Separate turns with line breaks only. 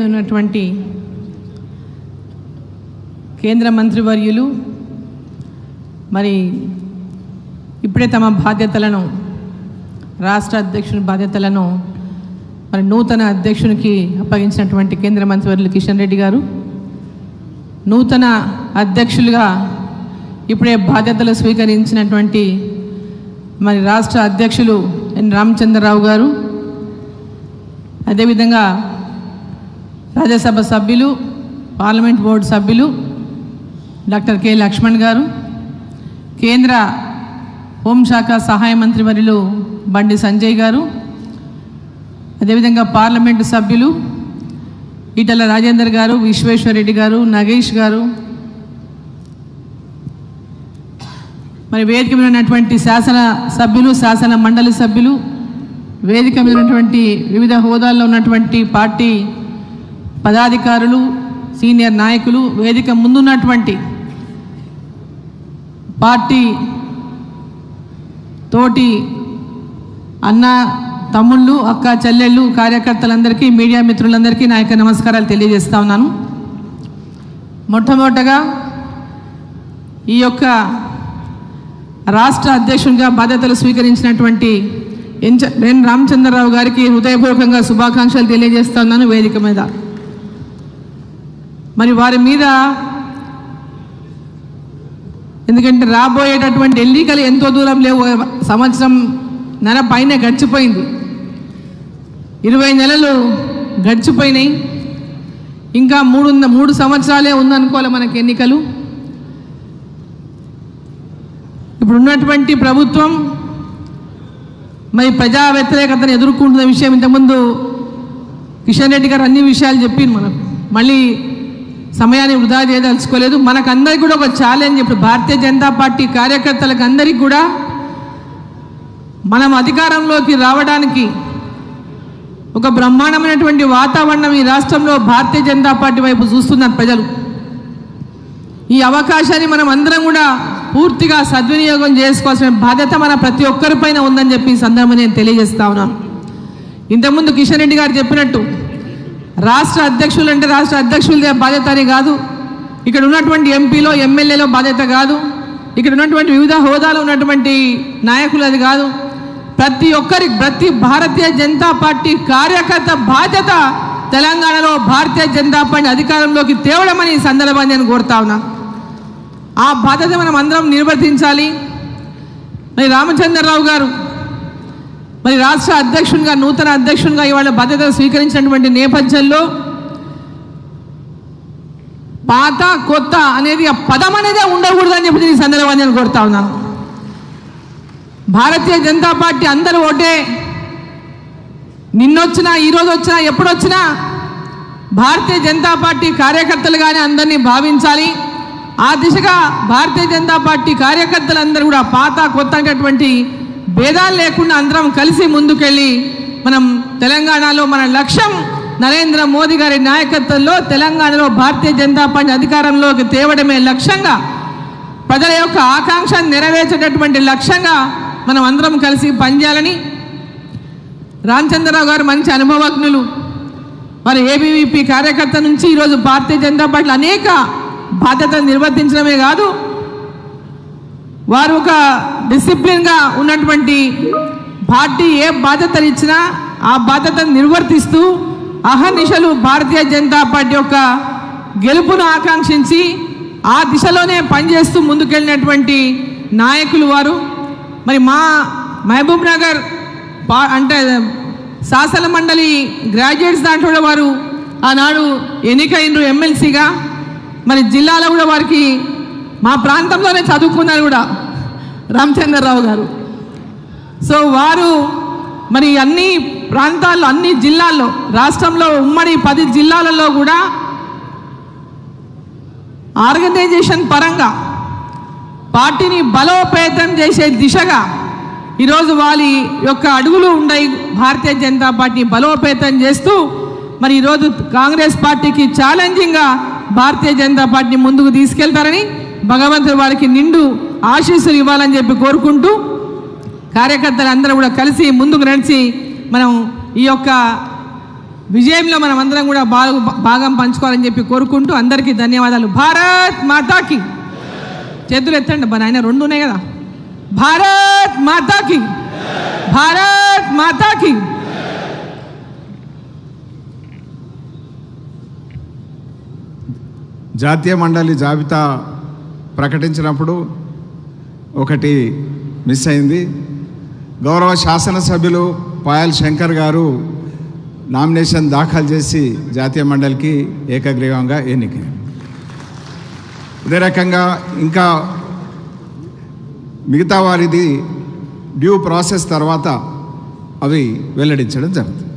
ఉన్నటువంటి కేంద్ర మంత్రివర్యులు మరి ఇప్పుడే తమ బాధ్యతలను రాష్ట్ర అధ్యక్షుని బాధ్యతలను మరి నూతన అధ్యక్షునికి అప్పగించినటువంటి కేంద్ర మంత్రివర్యులు కిషన్ రెడ్డి గారు నూతన అధ్యక్షులుగా ఇప్పుడే బాధ్యతలు స్వీకరించినటువంటి మరి రాష్ట్ర అధ్యక్షులు ఎన్ రామచంద్రరావు గారు అదేవిధంగా రాజ్యసభ సభ్యులు పార్లమెంట్ బోర్డు సభ్యులు డాక్టర్ కె లక్ష్మణ్ గారు కేంద్ర హోంశాఖ సహాయ మంత్రి వర్యులు బండి సంజయ్ గారు అదేవిధంగా పార్లమెంటు సభ్యులు ఈటల రాజేందర్ గారు విశ్వేశ్వరరెడ్డి గారు నగేష్ గారు మరి వేదిక మీద ఉన్నటువంటి శాసన సభ్యులు శాసన మండలి సభ్యులు వేదిక మీద ఉన్నటువంటి వివిధ హోదాల్లో ఉన్నటువంటి పార్టీ పదాధికారులు సీనియర్ నాయకులు వేదిక ముందున్నటువంటి పార్టీ తోటి అన్న తమ్ముళ్ళు అక్క చెల్లెళ్ళు కార్యకర్తలందరికీ మీడియా మిత్రులందరికీ నా యొక్క నమస్కారాలు తెలియజేస్తా ఉన్నాను. మొట్టమొదటగా ఈ యొక్క రాష్ట్ర అధ్యక్షునిగా బాధ్యతలు స్వీకరించినటువంటి ఎన్ రామచంద్రరావు గారికి హృదయపూర్వకంగా శుభాకాంక్షలు తెలియజేస్తా ఉన్నాను. వేదిక మీద మరి వారి మీద ఎందుకంటే రాబోయేటటువంటి ఎన్నికలు ఎంతో దూరం లేవు, సంవత్సరం నెల పైన గడిచిపోయింది, 20 నెలలు గడిచిపోయినాయి, ఇంకా 3 సంవత్సరాలే ఉందనుకోవాలి మనకి ఎన్నికలు. ఇప్పుడు ఉన్నటువంటి ప్రభుత్వం మరి ప్రజా వ్యతిరేకతను ఎదుర్కొంటున్న విషయం ఇంతకుముందు కిషన్ రెడ్డి గారు అన్ని విషయాలు చెప్పింది. మనకు మళ్ళీ సమయాన్ని వృధా చేయదలుచుకోలేదు. మనకందరికీ కూడా ఒక ఛాలెంజ్, ఇప్పుడు భారతీయ జనతా పార్టీ కార్యకర్తలకు అందరికీ కూడా మనం అధికారంలోకి రావడానికి ఒక బ్రహ్మాండమైనటువంటి వాతావరణం ఈ రాష్ట్రంలో భారతీయ జనతా పార్టీ వైపు చూస్తున్నారు ప్రజలు. ఈ అవకాశాన్ని మనం అందరం కూడా పూర్తిగా సద్వినియోగం చేసుకోవాల్సిన బాధ్యత మన ప్రతి ఒక్కరిపైన ఉందని చెప్పి ఈ సందర్భంగా నేను తెలియజేస్తా ఉన్నాను. ఇంతకుముందు కిషన్ రెడ్డి గారు చెప్పినట్టు రాష్ట్ర అధ్యక్షులు అంటే రాష్ట్ర అధ్యక్షులదే బాధ్యత అని కాదు, ఇక్కడ ఉన్నటువంటి ఎంపీలో ఎమ్మెల్యేలో బాధ్యత కాదు, ఇక్కడ ఉన్నటువంటి వివిధ హోదాలో ఉన్నటువంటి నాయకులు అది కాదు, ప్రతి భారతీయ జనతా పార్టీ కార్యకర్త బాధ్యత తెలంగాణలో భారతీయ జనతా పార్టీ అధికారంలోకి తేవడమని ఈ సందర్భాన్ని నేను కోరుతా ఉన్నా. ఆ బాధ్యత మనం అందరం నిర్వర్తించాలి. మరి రామచంద్రరావు గారు మరి రాష్ట్ర అధ్యక్షునిగా నూతన అధ్యక్షునిగా ఇవాళ బాధ్యత స్వీకరించినటువంటి నేపథ్యంలో పాత కొత్త అనేది ఆ పదం అనేదే ఉండకూడదని చెప్పి ఈ సందర్భాన్ని నేను కోరుతా ఉన్నాను. భారతీయ జనతా పార్టీ అందరూ ఒకటే, నిన్నొచ్చినా ఈరోజు వచ్చినా ఎప్పుడొచ్చినా భారతీయ జనతా పార్టీ కార్యకర్తలుగానే అందరినీ భావించాలి. ఆ దిశగా భారతీయ జనతా పార్టీ కార్యకర్తలందరూ కూడా పాత కొత్త అనేటువంటి భేదాలు లేకుండా అందరం కలిసి ముందుకెళ్ళి మనం తెలంగాణలో మన లక్ష్యం నరేంద్ర మోదీ గారి నాయకత్వంలో తెలంగాణలో భారతీయ జనతా పార్టీ అధికారంలోకి తేవడమే లక్ష్యంగా, ప్రజల యొక్క ఆకాంక్ష నెరవేర్చేటటువంటి లక్ష్యంగా మనం అందరం కలిసి పనిచేయాలని రామచంద్రరావు గారు మంచి అనుభవజ్ఞులు. మరి ఏబీవీపీ కార్యకర్త నుంచి ఈరోజు భారతీయ జనతా పార్టీలో అనేక బాధ్యతలు నిర్వర్తించడమే కాదు, వారు ఒక డిసిప్లిన్గా ఉన్నటువంటి పార్టీ ఏ బాధ్యతలు ఇచ్చినా ఆ బాధ్యతను నిర్వర్తిస్తూ అహర్నిశలు భారతీయ జనతా పార్టీ యొక్క గెలుపును ఆకాంక్షించి ఆ దిశలోనే పనిచేస్తూ ముందుకెళ్ళినటువంటి నాయకులు వారు. మరి మా మహబూబ్ నగర్ అంటే శాసన మండలి గ్రాడ్యుయేట్స్ దాంట్లో వారు ఆనాడు ఎన్నికైనరు ఎమ్మెల్సీగా. మరి జిల్లాలో కూడా వారికి మా ప్రాంతంలోనే చదువుకున్నారు కూడా రామచంద్రరావు గారు. సో వారు మరి అన్ని ప్రాంతాల్లో అన్ని జిల్లాల్లో రాష్ట్రంలో ఉమ్మడి 10 జిల్లాలలో కూడా ఆర్గనైజేషన్ పరంగా పార్టీని బలోపేతం చేసే దిశగా ఈరోజు వాళ్ళ యొక్క అడుగులు ఉన్నాయి. భారతీయ జనతా పార్టీ బలోపేతం చేస్తూ మరి ఈరోజు కాంగ్రెస్ పార్టీకి ఛాలెంజింగ్గా భారతీయ జనతా పార్టీ ముందుకు తీసుకెళ్తారని భగవంతుడు వారికి నిండు ఆశీస్సులు ఇవ్వాలని చెప్పి కోరుకుంటూ కార్యకర్తలు అందరూ కూడా కలిసి ముందుకు నడిచి మనం ఈ యొక్క విజయంలో మనం అందరం కూడా భాగం పంచుకోవాలని చెప్పి కోరుకుంటూ అందరికీ ధన్యవాదాలు. భారత్ మాతాకి. చేతులు ఎత్తండి అబ్బా నాయన, రెండు ఉన్నాయి కదా. భారత్ మాతాకి, భారత్ మాతాకి.
జాతీయ మండలి జాబితా ప్రకటించినప్పుడు ఒకటి మిస్ అయింది. గౌరవ శాసనసభ్యులు పాయల్ శంకర్ గారు నామినేషన్ దాఖలు చేసి జాతీయ మండలికి ఏకగ్రీవంగా ఎన్నిక. ఇదే రకంగా ఇంకా మిగతా వారిది డ్యూ ప్రాసెస్ తర్వాత అవి వెల్లడించడం జరుగుతుంది.